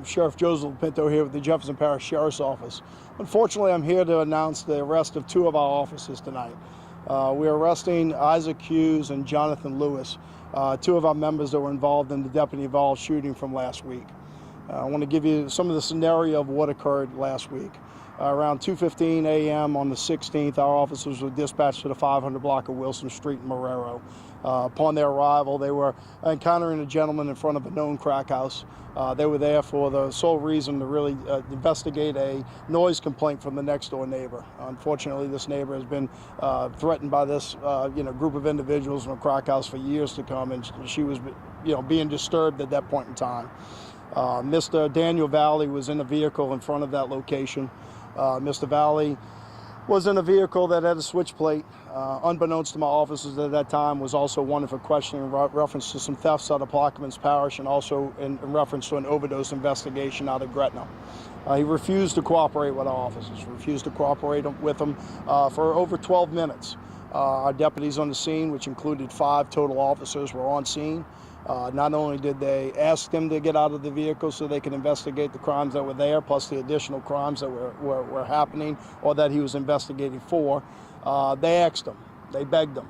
Sheriff Joe Lopinto here with the Jefferson Parish Sheriff's Office. Unfortunately, I'm here to announce the arrest of two of our officers tonight. We're arresting Isaac Hughes and Johnathan Louis, two of our members that were involved in the Deputy Vallee shooting from last week. I want to give you some of the scenario of what occurred last week. Around 2:15 a.m. on the 16th, our officers were dispatched to the 500 block of Wilson Street in Marrero. Upon their arrival, they were encountering a gentleman in front of a known crack house. They were there for the sole reason to really investigate a noise complaint from the next door neighbor. Unfortunately, this neighbor has been threatened by this group of individuals in a crack house for years to come, and she was being disturbed at that point in time. Mr. Daniel Vallee was in a vehicle in front of that location. Mr. Vallee was in a vehicle that had a switch plate. Unbeknownst to my officers at that time, was also wanted for questioning in reference to some thefts out of Plaquemines Parish and also in reference to an overdose investigation out of Gretna. He refused to cooperate with our officers, refused to cooperate with them for over 12 minutes. Our deputies on the scene, which included 5 total officers, were on scene. Not only did they ask them to get out of the vehicle so they could investigate the crimes that were there, plus the additional crimes that were happening or that he was investigating for, they asked him, they begged him,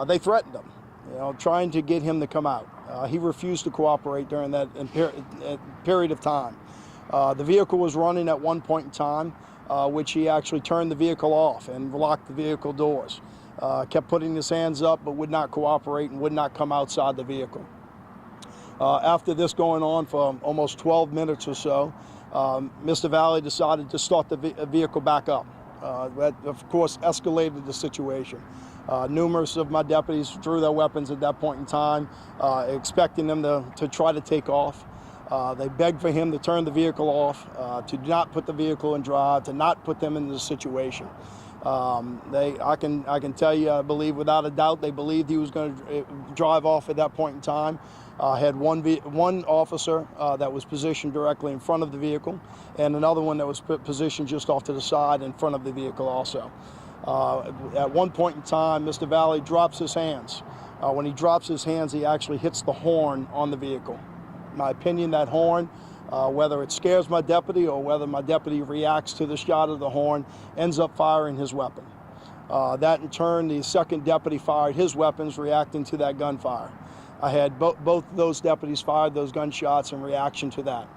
they threatened him, trying to get him to come out. He refused to cooperate during that period of time. The vehicle was running at one point in time, which he actually turned the vehicle off and locked the vehicle doors. Kept putting his hands up but would not cooperate and would not come outside the vehicle. After this going on for almost 12 minutes or so, Mr. Vallee decided to start the vehicle back up. That, of course, escalated the situation. Numerous of my deputies drew their weapons at that point in time, expecting them to try to take off. They begged for him to turn the vehicle off, to not put the vehicle in drive, to not put them in the situation. I can tell you, I believe without a doubt, they believed he was going to drive off at that point in time. Had one officer that was positioned directly in front of the vehicle, and another one that was positioned just off to the side in front of the vehicle also. At one point in time, Mr. Vallee drops his hands. When he drops his hands, he actually hits the horn on the vehicle. In my opinion, that horn, whether it scares my deputy or whether my deputy reacts to the shot of the horn, ends up firing his weapon. That in turn, the second deputy fired his weapons, reacting to that gunfire. I had both those deputies fired those gunshots in reaction to that.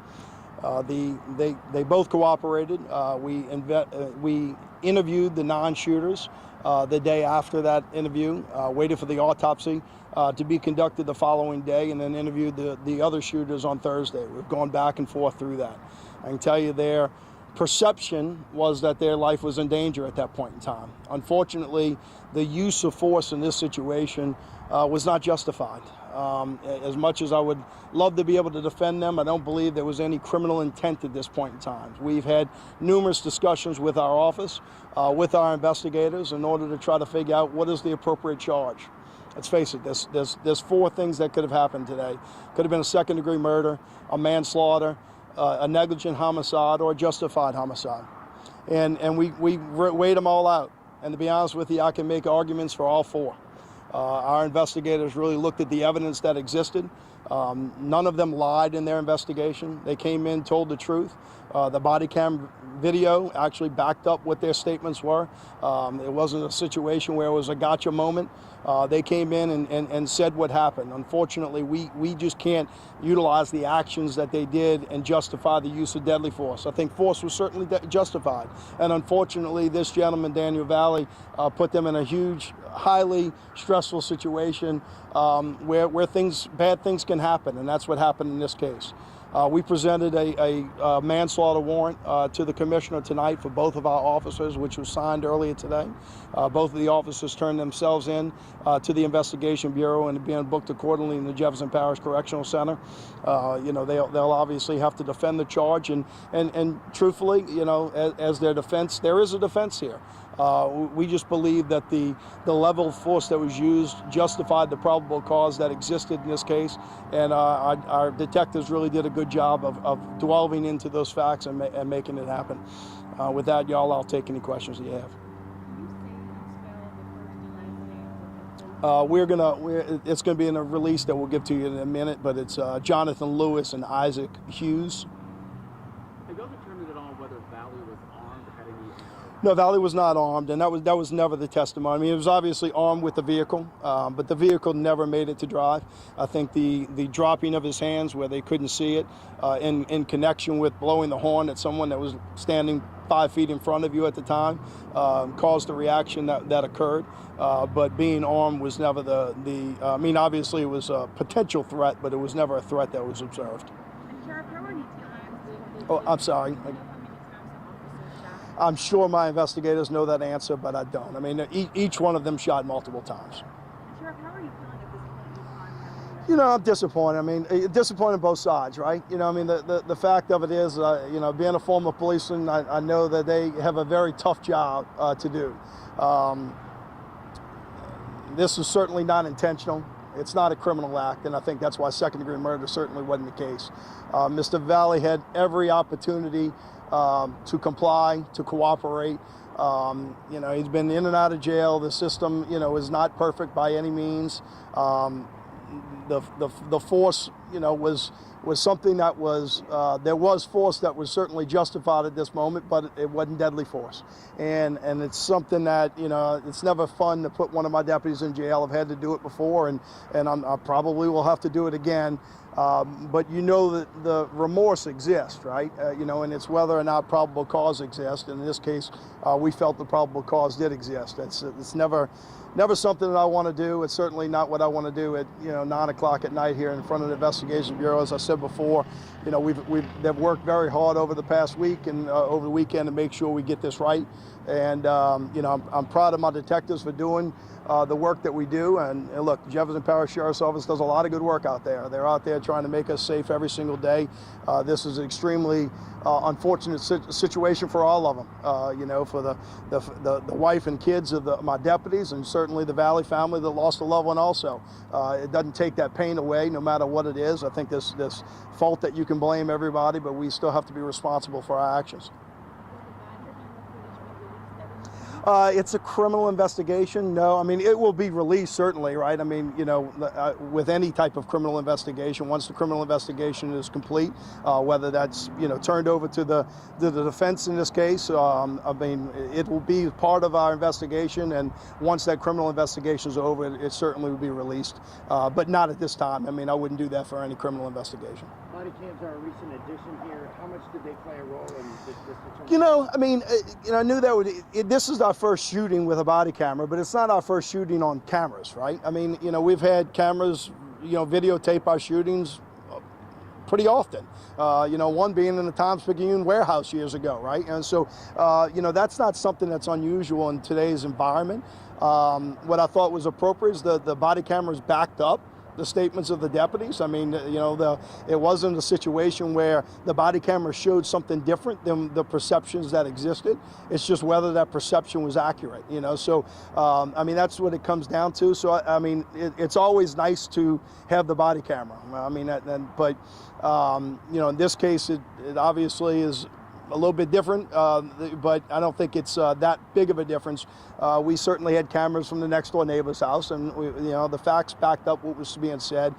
They both cooperated. We interviewed the non-shooters the day after that interview, waited for the autopsy to be conducted the following day, and then interviewed the other shooters on Thursday. We've gone back and forth through that. I can tell you their perception was that their life was in danger at that point in time. Unfortunately, the use of force in this situation was not justified. As much as I would love to be able to defend them, I don't believe there was any criminal intent at this point in time. We've had numerous discussions with our office, with our investigators, in order to try to figure out what is the appropriate charge. Let's face it, there's 4 things that could have happened today. Could have been a second-degree murder, a manslaughter, a negligent homicide, or a justified homicide. And we weighed them all out. And to be honest with you, I can make arguments for all 4. Our investigators really looked at the evidence that existed. None of them lied in their investigation. They came in, told the truth. The body cam video actually backed up what their statements were. It wasn't a situation where it was a gotcha moment. They came in and said what happened. Unfortunately, we just can't utilize the actions that they did and justify the use of deadly force. I think force was certainly justified. And unfortunately, this gentleman, Daniel Vallee, put them in a huge, highly stressful situation where bad things can happen, and that's what happened in this case. We presented a manslaughter warrant to the commissioner tonight for both of our officers, which was signed earlier today. Both of the officers turned themselves in to the Investigation Bureau and are being booked accordingly in the Jefferson Parish Correctional Center. They'll obviously have to defend the charge, and truthfully, as their defense, there is a defense here. We just believe that the level of force that was used justified the probable cause that existed in this case, and our detectives really did a good job of delving into those facts and making it happen. With that, y'all, I'll take any questions that you have. It's gonna be in a release that we'll give to you in a minute, but it's Johnathan Louis and Isaac Hughes. you ever determine at all whether Vallee was armed or had any? No, Vallee was not armed, and that was never the testimony. I mean, it was obviously armed with the vehicle, but the vehicle never made it to drive. I think the dropping of his hands where they couldn't see it, in connection with blowing the horn at someone that was standing 5 feet in front of you at the time, caused the reaction that occurred. But being armed was never I mean, obviously it was a potential threat, but it was never a threat that was observed. And Sheriff, how many times? Oh, I'm sorry. I'm sure my investigators know that answer, but I don't. I mean, each one of them shot multiple times. Sheriff, how are you feeling at this point in time? You know, I'm disappointed. I mean, disappointed both sides, right? You know, I mean, the fact of it is, you know, being a former policeman, I know that they have a very tough job to do. This is certainly not intentional. It's not a criminal act, and I think that's why second-degree murder certainly wasn't the case. Mr. Vallee had every opportunity to comply, to cooperate. You know, he's been in and out of jail. The system, you know, is not perfect by any means. The force, you know, was something that was, there was force that was certainly justified at this moment, but it wasn't deadly force. And it's something that, you know, it's never fun to put one of my deputies in jail. I've had to do it before, and I probably will have to do it again. But you know that the remorse exists, right? You know, and it's whether or not probable cause exists. And in this case, we felt the probable cause did exist. It's never something that I want to do. It's certainly not what I want to do at, you know, 9 o'clock at night here in front of the Investigation Bureau. As I said before, you know, they've worked very hard over the past week and over the weekend to make sure we get this right. And you know, I'm proud of my detectives for doing the work that we do. And look, Jefferson Parish Sheriff's Office does a lot of good work out there. They're out there trying to make us safe every single day. This is an extremely unfortunate situation for all of them. You know, for the wife and kids of my deputies, and certainly the Vallee family that lost a loved one also. It doesn't take that pain away, no matter what it is. I think this fault that you can blame everybody, but we still have to be responsible for our actions. It's a criminal investigation. No, I mean, it will be released certainly, right? I mean, you know, with any type of criminal investigation, once the criminal investigation is complete, whether that's, you know, turned over to the defense in this case, I mean, it will be part of our investigation, and once that criminal investigation is over, it certainly will be released, but not at this time. I mean, I wouldn't do that for any criminal investigation. Body cams are a recent addition here. How much did they play a role in this determination? You know, I mean, you know, I knew that this is our first shooting with a body camera, but it's not our first shooting on cameras, right? I mean, you know, we've had cameras, you know, videotape our shootings pretty often. You know, one being in the Times-Picayune warehouse years ago, right? And so, you know, that's not something that's unusual in today's environment. What I thought was appropriate is the body cameras backed up the statements of the deputies. I mean, you know, it wasn't a situation where the body camera showed something different than the perceptions that existed. It's just whether that perception was accurate, you know. So, I mean, that's what it comes down to. So, I mean, it's always nice to have the body camera. I mean, but, you know, in this case, it obviously is a little bit different, but I don't think it's that big of a difference. We certainly had cameras from the next door neighbor's house, and you know, the facts backed up what was being said.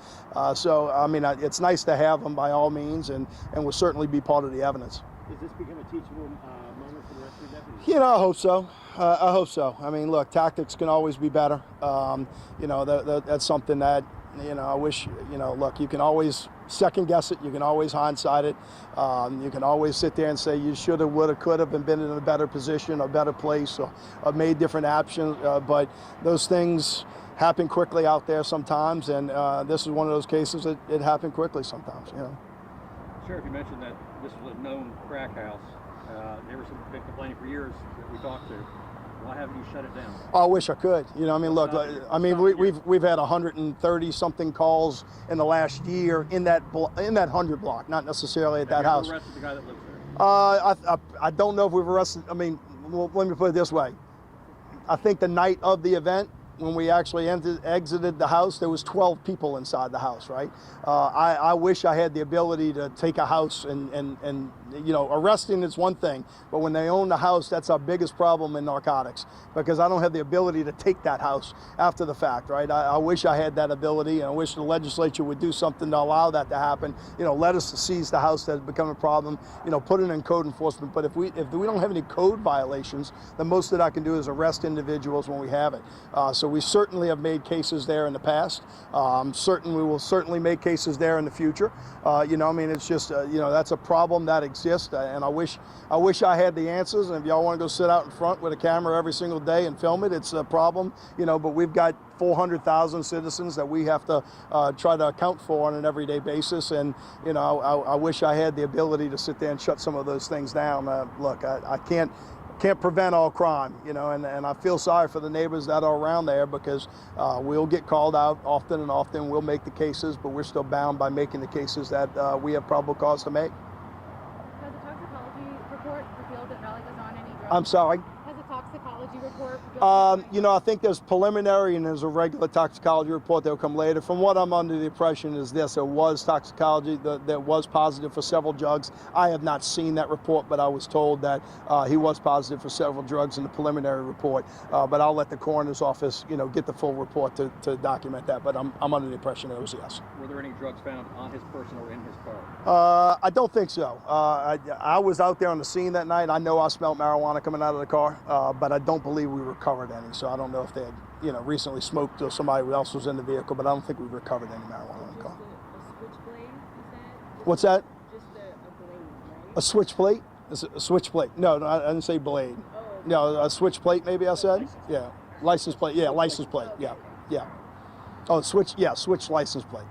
So I mean, it's nice to have them by all means, and will certainly be part of the evidence. Does this become a teachable moment for the rest of the deputies? You know, I hope so. I hope so. I mean, look, tactics can always be better. You know, that's something that, you know, I wish, you know, look, you can always second guess it. You can always hindsight it. You can always sit there and say you should have, would have, could have, and been in a better position, a better place, or made different options. But those things happen quickly out there sometimes, and this is one of those cases that it happened quickly sometimes. You know. Sheriff, you mentioned that this was a known crack house. Jefferson been complaining for years that we talked to. Why haven't you shut it down? I wish I could. You know, I mean, look, I mean, we've had 130 something calls in the last year in that 100 block, not necessarily at that house. Have you arrested the guy that lives there? I don't know if we've arrested. I mean, well, let me put it this way. I think the night of the event, when we actually exited the house, there was 12 people inside the house, right? I wish I had the ability to take a house and you know, arresting is one thing, but when they own the house, that's our biggest problem in narcotics, because I don't have the ability to take that house after the fact, right? I wish I had that ability, and I wish the legislature would do something to allow that to happen. You know, let us seize the house that has become a problem, you know, put it in code enforcement. But if we don't have any code violations, the most that I can do is arrest individuals when we have it. So we certainly have made cases there in the past. I'm certain we will certainly make cases there in the future. You know, I mean, it's just, you know, that's a problem that exists, and I wish I had the answers. And if y'all want to go sit out in front with a camera every single day and film it, it's a problem, you know, but we've got 400,000 citizens that we have to try to account for on an everyday basis. And, you know, I wish I had the ability to sit there and shut some of those things down. Look, I can't prevent all crime, you know, and I feel sorry for the neighbors that are around there, because we'll get called out often and often. We'll make the cases, but we're still bound by making the cases that we have probable cause to make. Has a toxicology report revealed that Vallee was on any drugs? I'm sorry? Has a toxicology report revealed You know, I think there's preliminary and there's a regular toxicology report that will come later. From what I'm under the impression is this: there was toxicology that was positive for several drugs. I have not seen that report, but I was told that he was positive for several drugs in the preliminary report. But I'll let the coroner's office, you know, get the full report to document that. But I'm under the impression it was yes. Were there any drugs found on his person or in his car? I don't think so. I was out there on the scene that night. I know I smelled marijuana coming out of the car, but I don't believe we recovered any. So I don't know if they had, you know, recently smoked or somebody else was in the vehicle, but I don't think we recovered any marijuana in the car. A switchblade, you said? What's that? Just a blade, right? A switch plate? A switch plate? No, I didn't say blade. Oh, okay. No, a switch plate maybe I said? Yeah. License plate. Yeah, license plate. Yeah. Yeah. Oh, switch license plate.